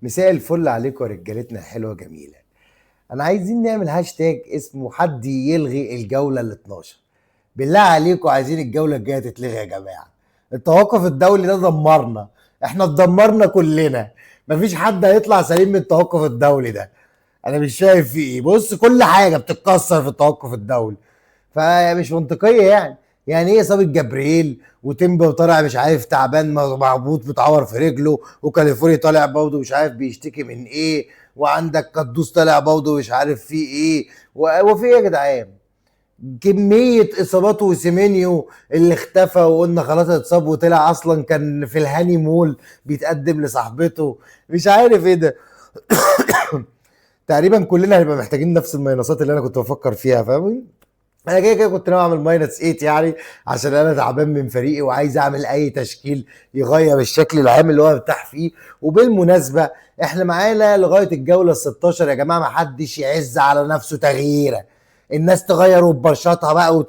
مساء الفل عليكم يا رجالتنا حلوة جميلة. انا عايزين نعمل هاشتاج اسمه حد يلغي الجولة ال 12. بالله عليكم عايزين الجولة الجاية تتلغي يا جماعة. التوقف الدولي ده دمرنا، احنا اتدمرنا كلنا. مفيش حد هيطلع سليم من التوقف الدولي ده. انا مش شايف فيه ايه، بص كل حاجة بتتكسر في التوقف الدولي، فمش منطقية يعني. يعني ايه اصابة جبريل وتيمبا وطالع مش عارف تعبان مربوط متعور في رجله، وكاليفوريا طالع برضه مش عارف بيشتكي من ايه، وعندك قدوس طالع برضه مش عارف فيه ايه، وفي ايه يا جدعان؟ كمية اصابات، وسيمينيو اللي اختفى وقلنا خلاص اتصاب وطلع اصلا كان في الهاني مول بيتقدم لصاحبته، مش عارف ايه ده. تقريبا كلنا هنبقى محتاجين نفس الماينصات اللي انا كنت بفكر فيها، فاهم؟ انا كده كده كنت ناوي اعمل ماينس 8 يعني، عشان انا تعبان من فريقي وعايز اعمل اي تشكيل يغير الشكل العام اللي هو مرتاح فيه. وبالمناسبه احنا معانا لغايه الجوله ال 16 يا جماعه، ما حدش يعز على نفسه تغييره. الناس تغير وببرشاتها بقى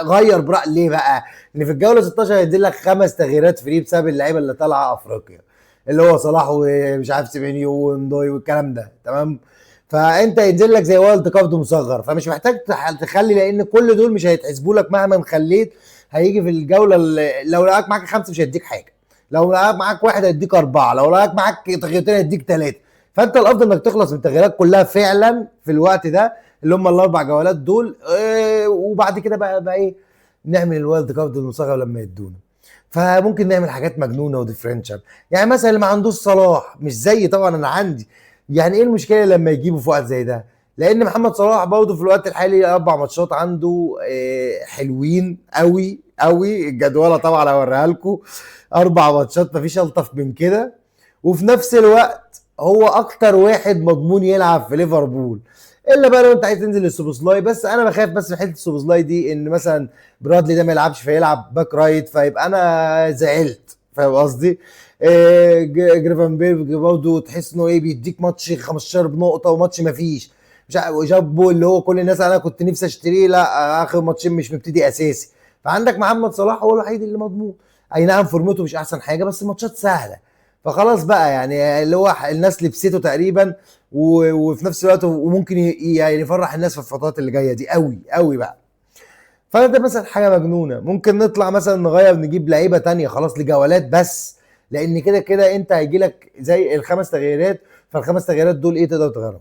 غير برأي ليه بقى؟ ان في الجوله 16 هينزل لك 5 تغييرات فري بسبب اللعيبه اللي طالعه افريقيا، اللي هو صلاح ومش عارف سيمينيو وندوي والكلام ده، تمام؟ فانت ينزل لك زي والد كارد مصغر، فمش محتاج تخلي، لان كل دول مش هيتحسبوا لك مهما خليت. هيجي في الجوله لو لقاك معاك 5 مش هيديك حاجه، لو لقاك معاك 1 هيديك 4، لو لقاك معاك تغييرتين هيديك 3. فانت الافضل انك تخلص من التغييرات كلها فعلا في الوقت ده، اللي هم ال4 جولات دول، وبعد كده بقى ايه؟ نعمل الوالد كارد المصغر لما يدونا. فممكن نعمل حاجات مجنونه وديفرنشال، يعني مثلا اللي ما عندوش صلاح مش زي طبعا انا عندي. يعني ايه المشكله لما يجيبوا في وقت زي ده؟ لان محمد صلاح برضه في الوقت الحالي 4 ماتشات عنده حلوين قوي قوي، الجدوله طبعا هوريها لكم. 4 ماتشات مفيش الطف من كده، وفي نفس الوقت هو اكتر واحد مضمون يلعب في ليفربول. الا بقى لو انت عايز تنزل للسوبوسلاي، بس انا بخاف بس في حته السوبوسلاي دي ان مثلا برادلي ده ما يلعبش فيلعب باك رايت، فيبقى انا زعلت، فاهم قصدي؟ جريفنبرج برضه تحس انه ايه، بيديك ماتش 15 بنقطه وماتش ما فيش. مش عارف، وجابوا اللي هو كل الناس انا كنت نفسي اشتريه، لا اخر ماتشين مش مبتدي اساسي. فعندك محمد صلاح هو الوحيد اللي مضمون. اي نعم فورمته مش احسن حاجه، بس الماتشات سهله. فخلاص بقى يعني اللي هو الناس لبسته تقريبا، وفي نفس الوقت وممكن يعني يفرح الناس في الفترات اللي جايه دي قوي قوي بقى. فانا ده مثلا حاجه مجنونه، ممكن نطلع مثلا نغير نجيب لعيبه تانية خلاص لجولات بس، لان كده كده انت هيجي لك زي ال5 تغييرات، فال5 تغييرات دول ايه تقدر تغيرهم.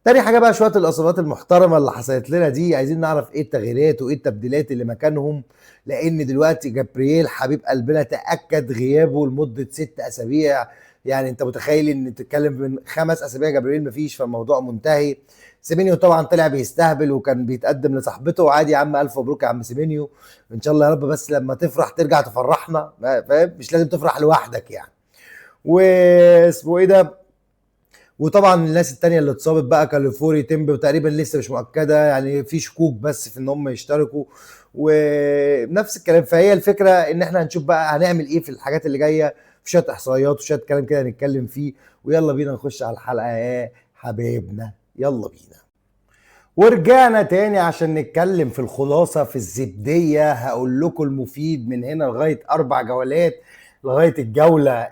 تاني حاجه بقى شويه الاصابات المحترمه اللي حصلت لنا دي، عايزين نعرف ايه التغييرات وايه التبديلات اللي مكانهم. لان دلوقتي جابرييل حبيب قلبنا تاكد غيابه لمده 6 اسابيع. يعني انت متخيل ان تتكلم من 5 اسابيع جابرييل مفيش، فالموضوع منتهي. سيمينيو طبعا طلع بيستهبل وكان بيتقدم لصاحبته، عادي يا عم، الف مبروك يا عم سيمينيو. ان شاء الله يا رب بس لما تفرح ترجع تفرحنا، فاهم؟ مش لازم تفرح لوحدك يعني. واسمه ايه ده؟ وطبعا الناس التانية اللي اتصابت بقى كاليفوري تيمبي، وتقريبا لسه مش مؤكده، يعني في شكوك بس في ان هم يشتركوا، ونفس الكلام. فهي الفكره ان احنا هنشوف بقى هنعمل ايه في الحاجات اللي جايه، في شويه احصائيات وشويه كلام كده هنتكلم فيه. ويلا بينا نخش على الحلقه يا حبايبنا، يلا بينا. ورجعنا تاني عشان نتكلم في الخلاصة في الزبدية. هقول لكم المفيد من هنا لغاية 4 جولات، لغاية الجولة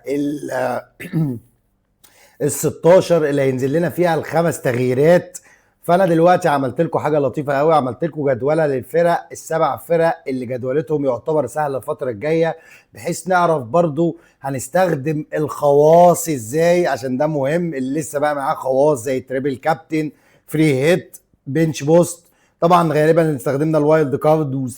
ال 16 اللي هينزل لنا فيها ال5 تغييرات. فانا دلوقتي عملت لكم حاجه لطيفه قوي، عملت لكم جدوله للفرق، ال7 فرق اللي جدولتهم يعتبر سهله الفتره الجايه، بحيث نعرف برضو هنستخدم الخواص ازاي، عشان ده مهم. اللي لسه بقى معاه خواص زي تريبل كابتن، فري هيت، بنش بوست. طبعا غالبا استخدمنا الوايلد كارد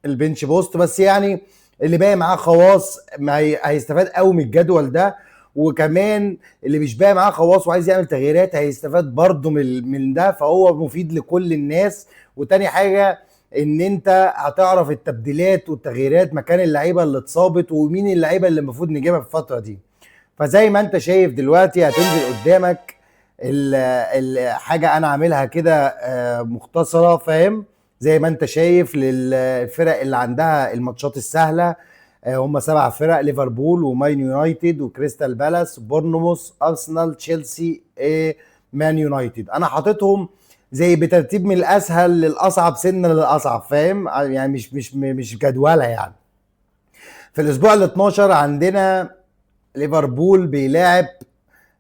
البنش بوست، بس يعني اللي باقي معاه خواص ما هيستفاد قوي من الجدول ده. وكمان اللي مش باقي معاه خواص وعايز يعمل تغييرات هيستفاد برضه من ده، فهو مفيد لكل الناس. وتاني حاجه ان انت هتعرف التبديلات والتغييرات مكان اللعيبه اللي اتصابت، ومين اللعيبه اللي المفروض نجيبها في الفتره دي. فزي ما انت شايف دلوقتي هتنزل قدامك الحاجه انا عاملها كده مختصره، فاهم؟ زي ما انت شايف للفرق اللي عندها الماتشات السهله، هم 7 فرق: ليفربول ومان يونايتد وكريستال بالاس بورنموث ارسنال تشيلسي مان يونايتد. انا حاططهم زي بترتيب من الاسهل للاصعب سنه للاصعب، فاهم؟ يعني مش جدوله يعني. في الاسبوع ال 12 عندنا ليفربول بيلاعب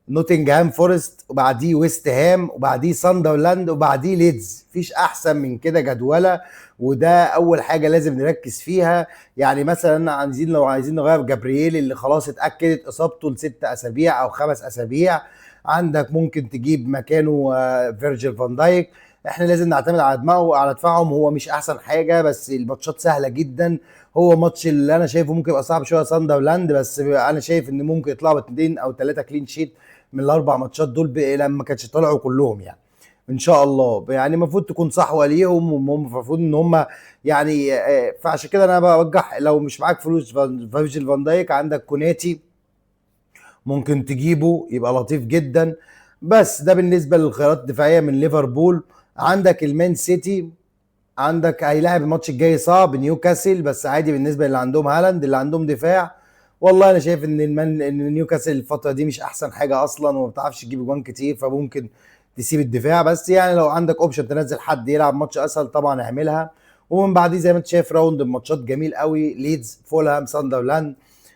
نوتنجهام فورست وبعديه ويست هام وبعديه ساندرلاند وبعديه ليدز. مفيش احسن من كده جدوله، وده اول حاجه لازم نركز فيها. يعني مثلا لو عايزين نغير جابرييل اللي خلاص اتاكدت اصابته ل6 اسابيع او 5 اسابيع، عندك ممكن تجيب مكانه فيرجيل فان دايك. احنا لازم نعتمد على دماغه على دفاعهم، هو مش احسن حاجه بس الماتشات سهله جدا. هو ماتش اللي انا شايفه ممكن يبقى صعب شويه ساندرلاند، بس انا شايف ان ممكن يطلعوا ب2 او 3 كلين شيت من ال4 ماتشات دول لما كانش طلعوا كلهم يعني. ان شاء الله يعني المفروض تكون صحوه ليهم، وهم المفروض ان هم يعني فعشان كده انا بوجح لو مش معاك فلوس فيرجيل فان دايك عندك كوناتي ممكن تجيبه يبقى لطيف جدا. بس ده بالنسبه للخيارات الدفاعيه من ليفربول. عندك المان سيتي، عندك هيلاعب الماتش الجاي صعب نيوكاسل، بس عادي بالنسبه اللي عندهم هالاند اللي عندهم دفاع. والله انا شايف ان نيوكاسل الفتره دي مش احسن حاجه اصلا وما بتعرفش تجيب جوان كتير، فممكن تسيب الدفاع. بس يعني لو عندك اوبشن تنزل حد يلعب ماتش اسهل طبعا اعملها. ومن بعديه زي ما انت شايف راوند الماتشات جميل قوي، ليدز فولهام ساندرلاند.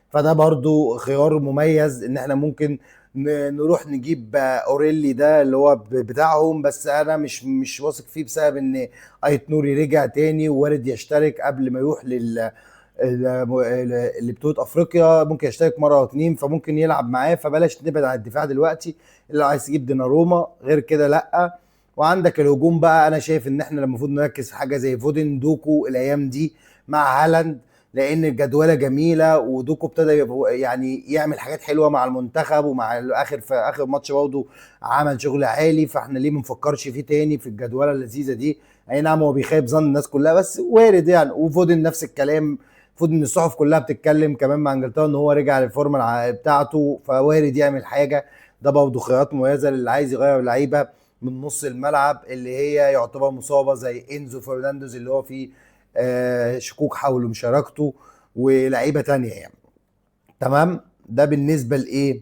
فده برضو خيار مميز ان احنا ممكن نروح نجيب اوريلي ده اللي هو بتاعهم، بس انا مش واثق فيه بسبب ان ايت نوري رجع تاني ووارد يشترك قبل ما يروح لبطوله افريقيا، ممكن يشترك مره او اتنين فممكن يلعب معاه، فبلاش نبعد عن الدفاع دلوقتي. اللي عايز تجيب ديناروما غير كده لا. وعندك الهجوم بقى، انا شايف ان احنا المفروض نركز في حاجه زي فودن دوكو الايام دي مع هالاند، لان الجدوله جميله ودوكو ابتدى يعني يعمل حاجات حلوه مع المنتخب، ومع في اخر ماتش برضه عمل شغل عالي. فاحنا ليه ما نفكرش فيه تاني في الجدوله اللذيذه دي؟ اي نعم هو بيخيب ظن الناس كلها بس وارد يعني. وفودن نفس الكلام، فودن الصحف كلها بتتكلم كمان مع انجلترا ان هو رجع للفورمه بتاعته، فوارد يعمل حاجه. ده برضه خيارات مميزه للي عايز يغير لعيبه من نص الملعب اللي هي يعتبر مصابه زي انزو فرنانديز اللي هو فيه شكوك حول مشاركته، ولعيبه تانية يعني. تمام. ده بالنسبه لايه؟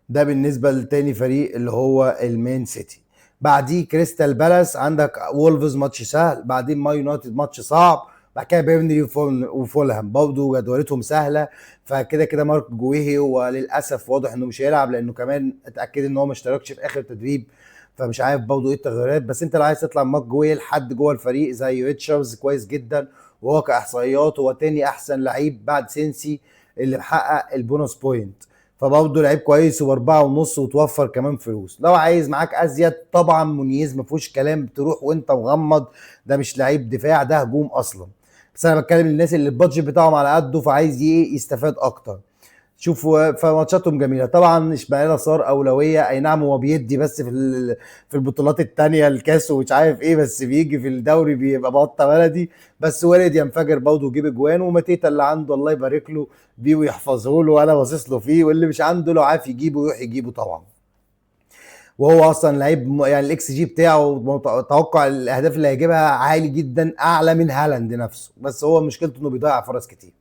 ده بالنسبه لتاني فريق اللي هو المان سيتي. بعديه كريستال بالاس، عندك وولفز ماتش سهل، بعدين ما يونايتد ماتش صعب، بعد كده بيرنلي وفولهام برضه جدولتهم سهله. فكده كده مارك جويهي وللاسف واضح انه مش هيلعب لانه كمان اتاكد ان هو ما اشتركش في اخر تدريب، فمش عارف برضه ايه التغييرات. بس انت لو عايز تطلع مارك جويهي لحد جوه الفريق زي ريتشاردز كويس جدا، وهو كاحصائيات هو تاني احسن لعيب بعد سينسي اللي محقق البونص بوينت، فبرضه لعيب كويس و4.5 وتوفر كمان فلوس. لو عايز معاك ازيد طبعا مونيز ما فيهوش كلام، تروح وانت مغمض، ده مش لعيب دفاع ده هجوم اصلا. بس انا بتكلم للناس اللي البادجت بتاعهم على قده فعايز يستفاد اكتر. شوفوا فماتشاتهم جميله طبعا. اشماعيل صار اولويه، اي نعم هو بيدي بس في البطولات الثانيه الكاس ومش عارف ايه، بس بيجي في الدوري بيبقى بطه بلدي. بس وارد ينفجر برضه ويجيب اجوان. وماتيتا اللي عنده الله يبارك له بيه ويحفظه له وانا باصص له فيه، واللي مش عنده لو عارف يجيبه يروح يجيبه طبعا. وهو اصلا لعيب يعني الاكس جي بتاعه توقع الاهداف اللي هيجيبها عالي جدا اعلى من هالاند نفسه، بس هو مشكلته انه بيضيع فرص كتير.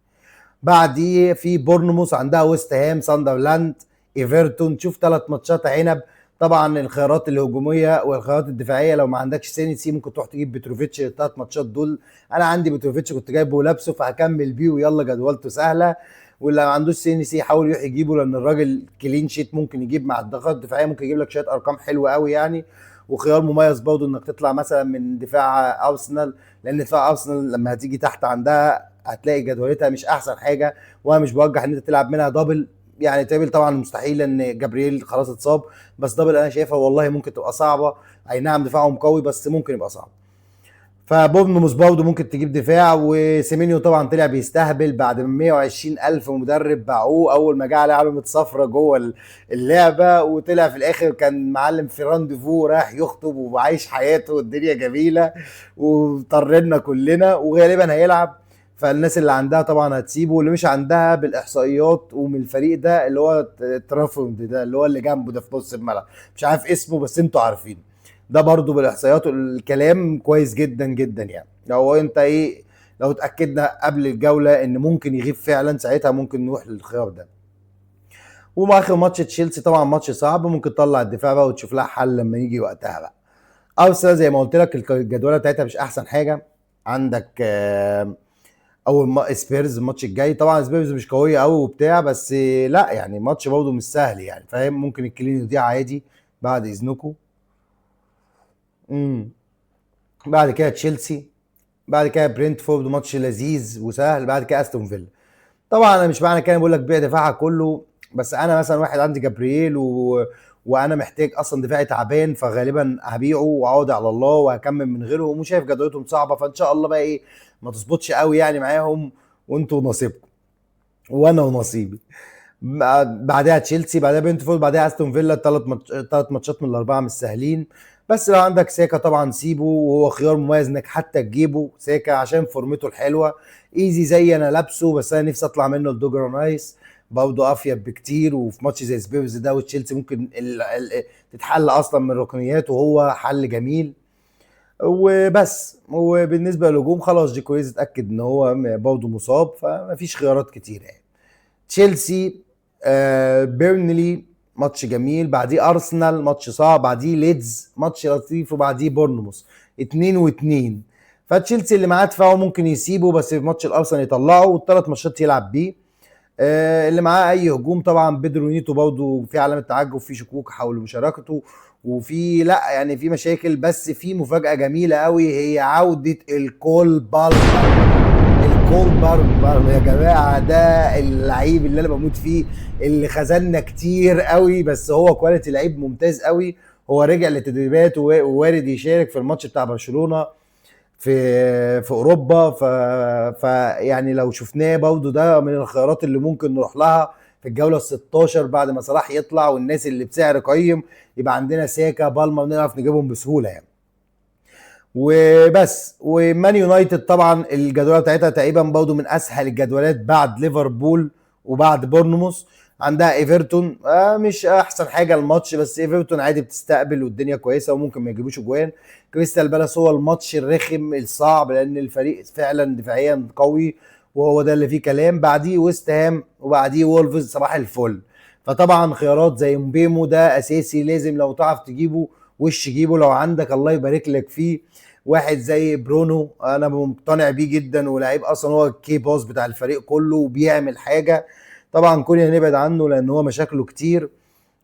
بعديه في بورنموث، عندها ويست هام ساندرلاند ايفرتون. تشوف 3 ماتشات عنب. طبعا الخيارات الهجوميه والخيارات الدفاعيه لو ما عندكش سينسي ممكن تروح تجيب بتروفيتش ال3 ماتشات دول. انا عندي بتروفيتش كنت جايبه ولابسه فهكمل بيه ويلا جدولته سهله. واللي ما عندوش سينسي يحاول يروح يجيبه لان الراجل كلين شيت ممكن يجيب مع الضغط الدفاعيه ممكن يجيب لك شويه ارقام حلوه قوي يعني. وخيار مميز برضه انك تطلع مثلا من دفاع ارسنال، لان دفاع ارسنال لما هتيجي تحت عندها هتلاقي جدولتها مش احسن حاجه. وانا مش بوجه ان انت تلعب منها دبل، يعني تقابل طبعا مستحيل لان جابرييل خلاص اتصاب، بس دبل انا شايفها والله ممكن تبقى صعبه. اي نعم دفاعهم قوي بس ممكن يبقى صعب. فبورنموث برضه ممكن تجيب دفاع. وسيمينيو طبعا طلع بيستهبل بعد ما 120 الف مدرب باعوه اول ما جه على علامه صفرة جوه اللعبه، وطلع في الاخر كان معلم في رانديفو رايح يخطب وعايش حياته والدنيا جميله وطرنا كلنا وغالبا هيلعب. فالناس اللي عندها طبعا هتسيبه، واللي مش عندها بالاحصائيات ومن الفريق ده اللي هو ترافورد ده اللي هو اللي جنبه ده في نص الملعب، مش عارف اسمه بس انتوا عارفين. ده برضو بالاحصائيات الكلام كويس جدا جدا يعني. لو انت ايه، لو اتاكدنا قبل الجوله ان ممكن يغيب فعلا ساعتها ممكن نروح للخيار ده. ومع اخر ماتش تشيلسي طبعا ماتش صعب، ممكن تطلع الدفاع بقى وتشوف لها حل لما يجي وقتها بقى. ارسنال زي ما قلت لك الجدوله بتاعتها مش احسن حاجه. عندك سبيرز الماتش الجاي. طبعا سبيرز مش قويه قوي وبتاع، بس لا يعني ماتش برضه مش سهل يعني، فاهم؟ ممكن الكلين يضيع عادي بعد اذنكم. امم بعد كده تشيلسي، بعد كده برينتفورد ماتش لذيذ وسهل، بعد كده استون فيلا. طبعا انا مش معنى كده بقول لك بيع دفاعها كله، بس انا مثلا واحد عندي جابرييل وانا محتاج اصلا دفاعي تعبان، فغالبا هبيعه واعود على الله وهكمل من غيره، ومش شايف جدولتهم صعبه، فان شاء الله بقى ايه ما تظبطش قوي يعني معاهم، وانتوا نصيبكم وانا ونصيبي. بعدها تشيلسي، بعدها بنتفورد، بعدها استون فيلا. ثلاث ماتشات من الاربعه مش سهلين. بس لو عندك ساكا طبعا سيبه، وهو خيار مميز انك حتى تجيبه ساكا عشان فورمته الحلوه. ايزي زي انا لابسه، بس انا نفسي اطلع منه الدوجر رايس، برضه افيد بكتير، وفي ماتش زي سبيرز ده وتشيلسي ممكن تتحل اصلا من الركنيات، وهو حل جميل. وبس. وبالنسبه للهجوم خلاص جيكوريز اتاكد ان هو برضه مصاب، فمفيش خيارات كتير يعني. تشيلسي، بيرنلي ماتش جميل، بعديه ارسنال ماتش صعب، بعديه ليدز ماتش لطيف، وبعديه بورنموث 2-2. فتشيلسي اللي معاه دفاعه ممكن يسيبه، بس في ماتش الارسنال يطلعه، والثلاث ماتشات يلعب بيه. اللي معاه اي هجوم طبعا بيدرو نيتو برضه في علامه تعجب، في شكوك حول مشاركته، وفي لا يعني في مشاكل، بس في مفاجاه جميله قوي هي عوده الكول بالمر. الكول بالمر يا جماعه ده اللعيب اللي انا بموت فيه، اللي خذلنا كتير قوي، بس هو كواليتي لعيب ممتاز قوي. هو رجع للتدريبات ووارد يشارك في الماتش بتاع برشلونه في اوروبا. يعني لو شفناه برضه ده من الخيارات اللي ممكن نروح لها في الجوله ال 16 بعد ما صلاح يطلع، والناس اللي بسعر قيم يبقى عندنا ساكا بالما نعرف نجيبهم بسهوله يعني. وبس. ومان يونايتد طبعا الجدولة بتاعتها تقريبا برضه من اسهل الجدولات بعد ليفربول وبعد بورنموث. عندها ايفرتون، مش احسن حاجه الماتش، بس ايفرتون عادي بتستقبل والدنيا كويسه وممكن ما يجيبوش اجوان. كريستال بالاس هو الماتش الرخم الصعب، لان الفريق فعلا دفاعيا قوي، وهو ده اللي فيه كلام. بعديه ويست هام، وبعديه وولفز صباح الفل. فطبعا خيارات زي مبيمو ده اساسي، لازم لو تعرف تجيبه وش جيبه لو عندك، الله يبارك لك فيه. واحد زي برونو انا مقتنع بيه جدا، ولاعيب اصلا هو الكي باص بتاع الفريق كله وبيعمل حاجه. طبعا كنا نبعد عنه لان هو مشاكله كتير،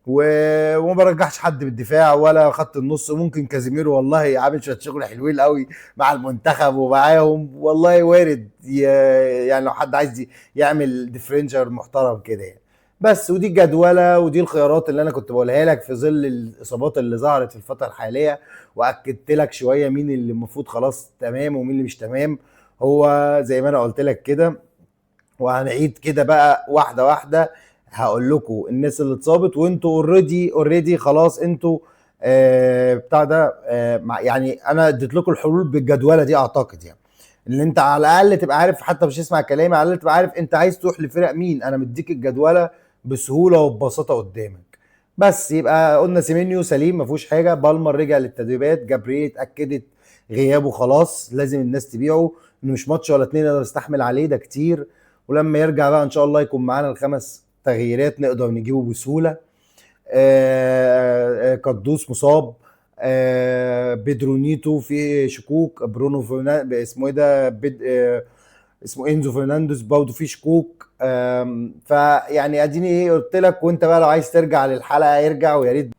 وما برجحش حد بالدفاع ولا خط النص. ممكن كازيميرو والله عامل شويه شغل حلوين قوي مع المنتخب ومعاهم، والله وارد يعني لو حد عايز يعمل ديفرنشر محترم كده يعني. بس ودي الجدوله ودي الخيارات اللي انا كنت بقولها لك في ظل الاصابات اللي ظهرت في الفتره الحاليه، واكدت لك شويه مين اللي المفروض خلاص تمام ومين اللي مش تمام. هو زي ما انا قلت لك كده، وهنعيد كده بقى واحده واحده. هقول لكم الناس اللي اتصابت، وانتوا اوريدي خلاص انتوا بتاع ده يعني انا اديت لكم الحلول بالجدوله دي اعتقد يعني، ان انت على الاقل تبقى عارف، حتى مش تسمع كلامي، على الاقل تبقى عارف انت عايز تروح لفرق مين. انا مديك الجدوله بسهوله وببساطه قدامك. بس يبقى قلنا سيمينيو سليم ما فيهوش حاجه، بالمر رجع للتدريبات، جابريل اتاكدت غيابه خلاص لازم الناس تبيعه، انه مش ماتش ولا اتنين نقدر نستحمل عليه ده كتير. ولما يرجع بقى ان شاء الله يكون معانا الخمس تغييرات نقدر نجيبه بسهوله. قدوس مصاب، بيدرونيتو في شكوك، برونو اسمه ايه ده اسمه انزو فرنانديز برضه في شكوك. فيعني اديني ايه قلت لك، وانت بقى لو عايز ترجع للحلقه يرجع ويا ريت.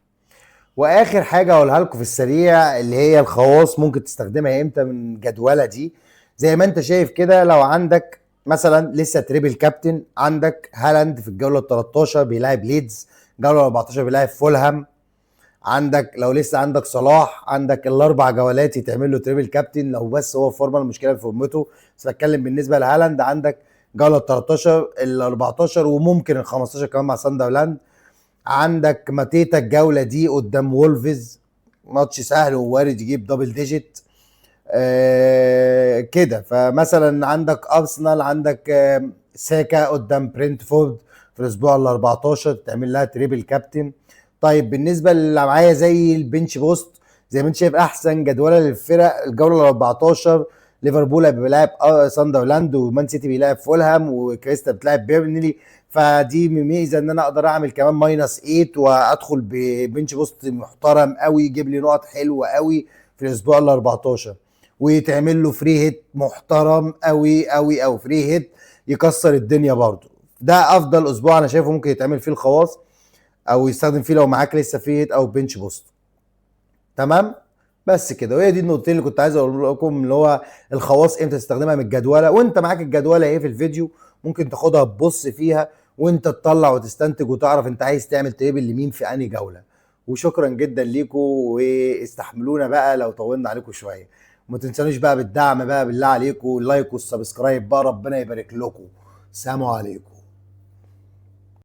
واخر حاجه اقولها لكم في السريع اللي هي الخواص ممكن تستخدمها امتى من الجدوله دي. زي ما انت شايف كده، لو عندك مثلا لسه تريبل كابتن، عندك هالاند في الجوله ال 13 بيلاعب ليدز، جوله 14 بيلاعب فولهام. عندك لو لسه عندك صلاح، عندك الاربع جولات يتعمل له تريبل كابتن لو بس هو فورمال، المشكله في فورمته. بس بتكلم بالنسبه لهالاند، عندك جوله ال 13 ال 14 وممكن ال 15 كمان مع ساندرلاند. عندك ماتيتا الجوله دي قدام وولفز، ماتش سهل ووارد يجيب دبل ديجيت كده. فمثلا عندك ارسنال، عندك ساكا قدام برينتفورد في الاسبوع ال 14 تعمل لها تريبل كابتن. طيب بالنسبه اللي معايا زي البنش بوست، زي ما انت شايف احسن جدوله للفرق الجوله ال 14 ليفربول بيلعب ساندرلاند، ومان سيتي بيلعب فولهام، وكريستا بتلعب بيرنلي. فدي ميزه ان انا اقدر اعمل كمان ماينس 8 وادخل ببنش بوست محترم قوي يجيب لي نقط حلوه قوي في الاسبوع ال 14. ويتعمل له فري هيت محترم قوي قوي، او فري هيت يكسر الدنيا برضه. ده افضل اسبوع انا شايفه ممكن يتعمل فيه الخواص، او يستخدم فيه لو معاك لسه فري هيت او بنش بوست. تمام. بس كده، وهي دي النقطتين اللي كنت عايز اقول لكم، اللي هو الخواص امتى تستخدمها من الجدوله، وانت معاك الجدوله ايه في الفيديو ممكن تاخدها تبص فيها وانت تطلع وتستنتج وتعرف انت عايز تعمل تيبل لمين في انهي جوله. وشكرا جدا ليكم، واستحملونا بقى لو طولنا عليكم شويه. وما تنسانوش بقى بالدعم بقى بالله عليكم، اللايك والسبسكرايب بقى، ربنا يبارك لكم. سلام عليكم.